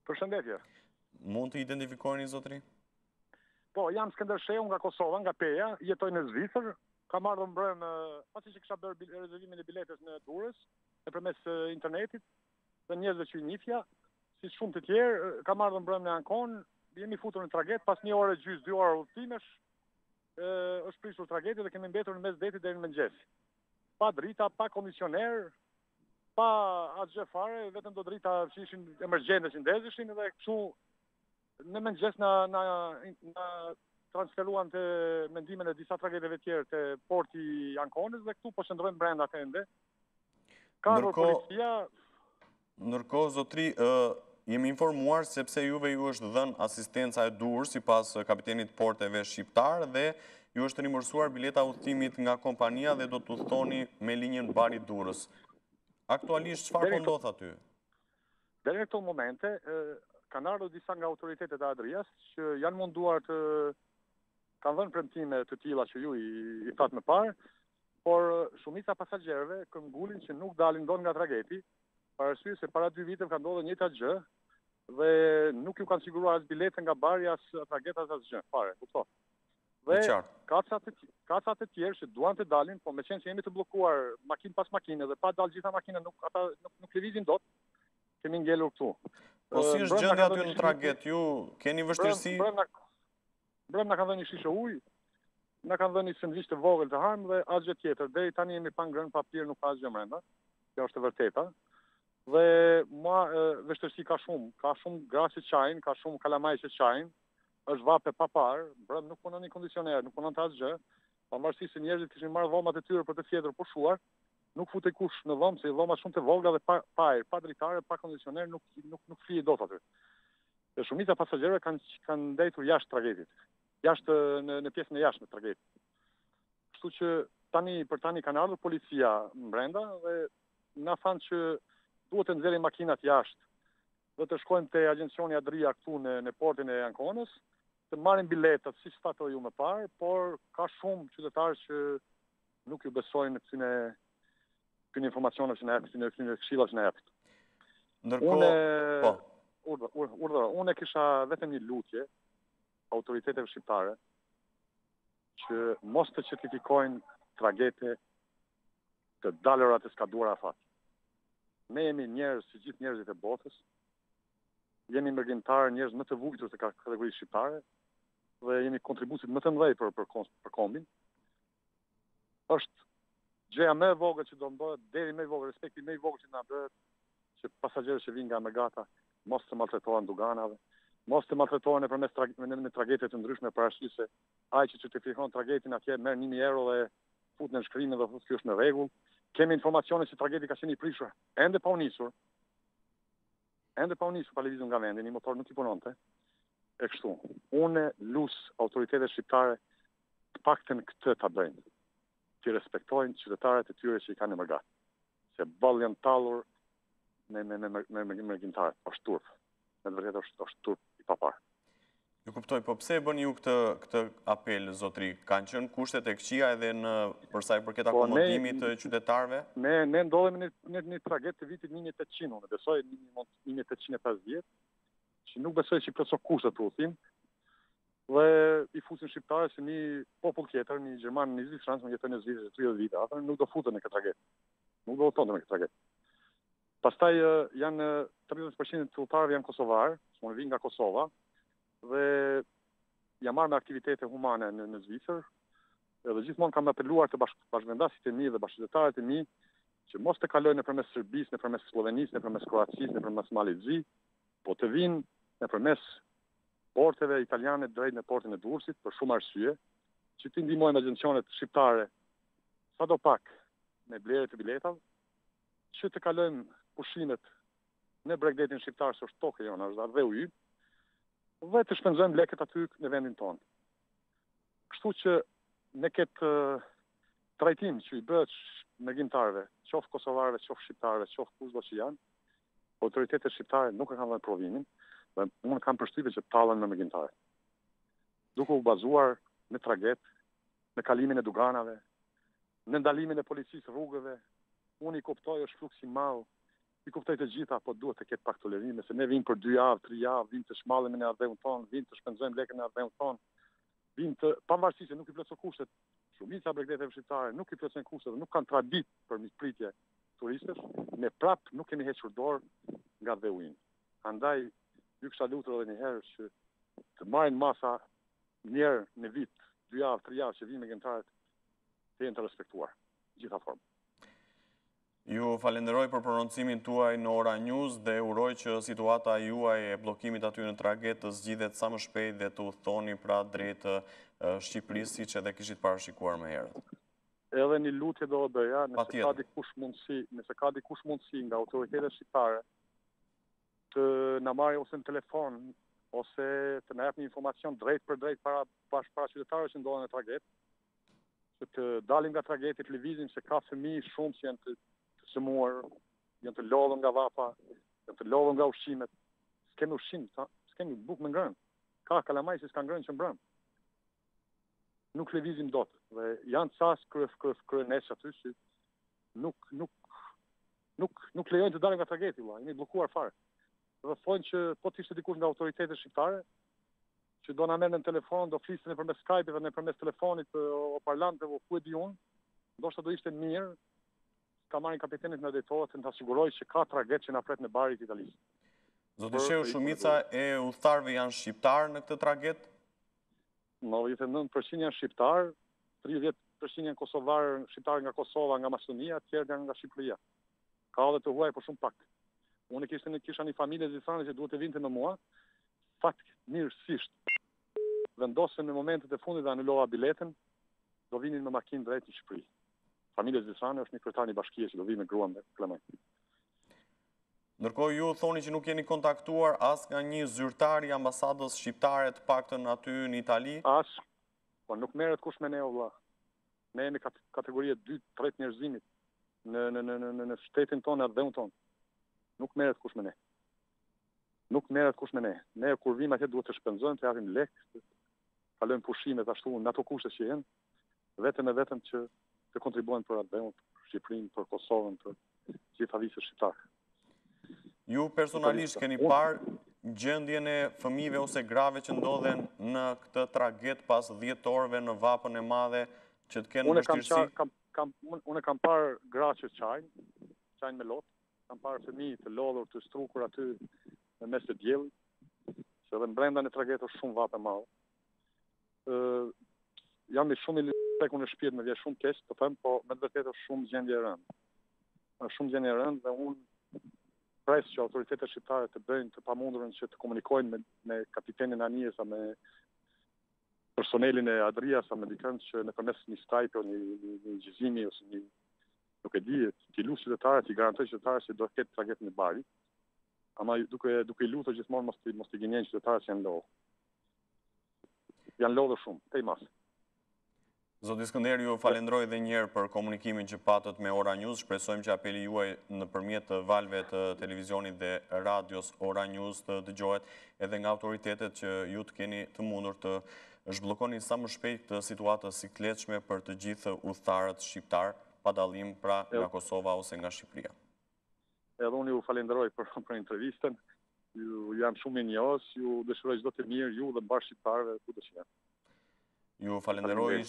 Përshëndetje. Mund të identifikojeni, zotri? Po, jam Skënder Sheu nga Kosova, nga Peja, jetoj në Zvicër. Kam ardhur mbrëm, pasi që kisha bërë rezervimin e biletës në Durrës, nëpërmes internetit, dhe njerëzve që i njifja, si shumë të tjerë, kam ardhur mbrëm në Ankon, jemi futur në traget, pas 1 orë gjys, 2 orë udhëtimesh, është prishur trageti dhe kemi mbetur në mes detit deri në mëngjes. Pa drita, pa komisioner, pa asgjë fare, vetëm do drita që ishin emergjente që ndezeshin dhe kështu në mëngjes na transferuan të mendimin e disa tragedeve tjerë të porti i Ankonës dhe këtu po qëndrojmë brenda të ende. Ka policia. Ndërkohë, zotri, jemi informuar sepse juve ju është dhënë asistenca e Durrës sipas kapitenit porteve shqiptar dhe ju është rimërsuar bileta udhëtimit nga kompania dhe do të udhtoni me linjën Bari Durrës. Aktualisht çfarë po ndodh aty? Deri në këto momente kanë ardhur disa nga autoritetet e Adrias që janë munduar të kanë dhënë premtime të tilla që ju i thatë më parë, por shumica pasagerëve këmbgulin që nuk dalin dot nga trageti, për arsye se para 2 viteve ka ndodhur njëjta gjë dhe nuk ju kanë siguruar as biletë nga bari as trageta as asgjë fare, kupton. Dhe kacat e tjerë që duan të dalin, po meqenëse që jemi të bllokuar makinë pas makine dhe pa dalë gjitha makinat, ata nuk lëvizin dot. Kemi ngelur këtu. Po si është gjendja aty në traget? Ju keni vështirësi? Brëm na kanë dhënë një shishe ujë, na kanë dhënë një sendviç të vogël të harmë dhe asgjë tjetër. Deri tani jemi pa ngrënë papir, nuk ka asgjë brenda. Kjo është e vërteta. Dhe vështirësi ka shumë gra që çajin, ka shumë kalamaj që çajin. Është vape pa parë, brëm nuk punon në kondicioner, nuk punon të asgjë. Pavarësisht se njerëzit kishin marrë dhomat e tyre për të fjetur pushuar, nuk futej kush në dhomë, se dhoma shumë të vogla dhe pa ajër, pa dritare, pa kondicioner, nuk flije dot aty. Dhe shumica pasagerëve kanë ndajtur jashtë tragetit, jashtë në pjesën e jashtme të tragetit. Kështu që për tani kanë ardhur policia brenda dhe na thanë që duhet të nxjerrin makinat jashtë dhe të shkojmë te agencioni Adria këtu në portin e Ankonës, të marrin biletat, siç statoj ju më parë, por ka shumë qytetarë që nuk ju besojnë këtyne informacioneve që na japin, këtyne këshilla që na japin. Ndërkohë, unë kisha vetëm një lutje autoriteteve shqiptare që mos të certifikojnë tragete të dalëra të skaduara afat. Ne jemi njerëz si gjithë njerëzit e botës, jemi mërgjimtarë, njerëz më të vujtur të kategorisë shqiptare dhe jemi kontributit më të mëdhej për kombin. Është gjëja më e vogël që do të bëhet, deri më e vogël, respekti më i vogël që na bëhet, që pasagerët që vinë nga Megata mos të maltretohen duganave, mos të maltretohen në tragete të ndryshme, për arsye se ai që certifikon tragetin atje merr 1000 euro dhe fut në shkrimin dhe thotë kjo është në rregull. Kemi informacione se trageti ka qenë i prishur ende pa u nisur, pa lëvizur nga vendi, një motor nuk i punonte. E kështu, unë lus autoritetet shqiptare të paktën këtë ta bëjnë, që respektojnë qytetarët e tyre që i kanë në Megat, se ballë janë tallur me mërgjimtarët, është turp. Në të vërtetë është turp i paparë. Ju kuptoj, po pse e bën ju këtë apel, zotri? Kanë qenë kushtet e këqija edhe për sa i përket akomodimit të qytetarëve? Ne ndodhemi në një traget të vitit 1800, unë besoj 1850, që nuk besoj që i plotëson kushtet të udhëtim, dhe i fusin shqiptarë se një popull tjetër, një gjerman, një zvicran, që jetoj në Zvicër 30 vite, ata nuk do futen në këtë traget. Nuk do udhëtonte në këtë traget. Pastaj janë 30% të udhëtarëve janë kosovarë, unë vi nga Kosova, dhe jam marrë me aktivitete humane në Zvicër, dhe gjithmonë kam apeluar të bashkëvendasit e mi dhe bashkëqytetarët e mi që mos të kalojnë nëpërmes Serbisë, nëpërmes Slovenisë, nëpërmes Kroacisë, nëpërmes Malezi, po të vinë nëpërmes porteve italiane drejt në portin e Durrësit për shumë arsye, që të ndihmojmë agjencionet shqiptare sadopak me blerje të biletave, që të kalojmë pushimet në Bregdetin shqiptar, se është tokë jona, është dhe ujë, dhe të shpenzojmë lekët aty në vendin tonë. Kështu që në këtë trajtim që i bëhet mërgjimtarëve, qoftë kosovarëve, qoftë shqiptarëve, qoftë kushdo që janë, autoritetet shqiptare nuk e kanë dhënë provimin, dhe unë kam përshtypjen që tallen me mërgjimtarët. Duke u bazuar në traget, në kalimin e duganave, në ndalimin e policisë rrugëve, unë i kuptoj është fluks i madh i kuptoj të gjitha, po duhet të ketë pak tolerime, se ne vim për 2 javë, 3 javë, vim të shmallemi në ardheun tonë, vim të shpenzojmë lekën në ardheun tonë, vim të pavarësisht se nuk i plotëson kushtet, shumica bregdeteve shqiptare nuk i plotësojnë kushtet dhe nuk kanë tradit për mikpritje turistësh, ne prap nuk kemi hequr dorë nga dheu. Andaj, ju kisha lutur edhe një herë që të marrin masa njerë në vit, 2 javë, 3 javë që vinë me gentarët të jenë të respektuar, gjitha formë. Ju falenderoj për prononcimin tuaj në Ora News dhe uroj që situata juaj e blokimit aty në traget të zgjidhet sa më shpejt dhe të udhtoni pra drejt Shqipërisë, siç edhe kishit parashikuar më herët. Edhe një lutje do bëja, nëse ka dikush mundësi nga autoritetet shqiptare të na marrë ose në telefon ose të na jap një informacion drejt për drejt para qytetarëve që ndodhen në traget, që të dalim nga trageti, të lëvizim se ka fëmijë shumë që janë të sëmuar, janë të lodhur nga vapa, janë të lodhur nga ushqimet. S'kemi ushqim, s'kemi bukë me ngrënë. Ka kalamaj që s'ka ngrënë që mbrëm. Nuk lëvizim dot. Dhe janë cas kryenesh aty që nuk lejojnë të dalin nga trageti, jemi bllokuar fare. Dhe thonë që po të ishte dikush nga autoritetet shqiptare, që do na merren në telefon, do flisin nëpërmes Skype dhe nëpërmes telefonit o parlanteve, ku e di unë, ndoshta do ishte mirë ka marrin kapitenit në drejtohet të siguroj që ka traget që na pret në barit italisë. Zoti Sheu, shumica e udhëtarëve janë shqiptarë në këtë traget? 99% janë shqiptarë, 30% janë kosovarë, shqiptarë nga Kosova, nga Maqedonia, tjerë janë nga Shqipëria. Ka edhe të huaj, por shumë pak. Unë kisha një familje zisane që duhet të vinte me mua, fakt mirësisht. Vendosën në momentet e fundit dhe anullova biletën, do vinin me makinë drejt në Shqipëri. Familje zisane është një kryetar një bashkie që do vi me gruan dhe Klemen. Ndërkohë ju thoni që nuk jeni kontaktuar as nga një zyrtar i ambasadës shqiptare të paktën aty në Itali? As, po nuk merret kush me ne o vlla. Ne jemi kategorie 2-3 njerëzimit në shtetin tonë dhe dhëun tonë. Nuk merret kush me ne. Nuk merret kush me ne. Ne kur vim atje duhet të shpenzojmë, të japim lekë, kalojmë pushimet ashtu në ato kushte që janë, vetëm që të kontribuojnë për atë dhëun, për Shqipërinë, për Kosovën, për gjitha visë shqiptarë. Ju personalisht keni parë gjendjen e fëmijëve ose grave që ndodhen në këtë traget pas 10 orëve në vapën e madhe që të kenë vështirësi? Unë kam parë gra që qajnë me lotë, kam parë fëmijë të lodhur, të strukur aty në mes të diellit, që edhe brenda në traget është shumë vapë e madhe. Jam i shumë i teku në shtëpi, më vjen shumë keq të them, po me vërtetë është shumë gjendje e rëndë. Është shumë gjendje e rëndë dhe unë pres që autoritetet shqiptare të bëjnë të pamundurën që të komunikojnë me kapitenin Anijes, me personelin e Adrias, me dikën që nëpërmes një Skype o një gjizimi ose një nuk e di, t'i lutë qytetarët, t'i garantoj qytetarët që do të ketë traget në bari, ama duke i lutur gjithmonë mos t'i gënjejnë qytetarët që janë lodhur. Janë lodhur shumë, tej mas. Zoti Skënder, ju falenderoj edhe një herë për komunikimin që patët me Ora News. Shpresojmë që apeli juaj nëpërmjet valve të televizionit dhe radios Ora News të dëgjohet edhe nga autoritetet që ju të keni të mundur të zhbllokoni sa më shpejt të situatës së lehtëshme për të gjithë udhëtarët shqiptar, pa dallim pra nga Kosova ose nga Shqipëria. Edhe unë ju falenderoj për intervistën. Ju jam shumë mirënjohës, ju dëshiroj çdo të mirë ju dhe mbar shqiptarëve ku do të jenë. Ju falenderoj.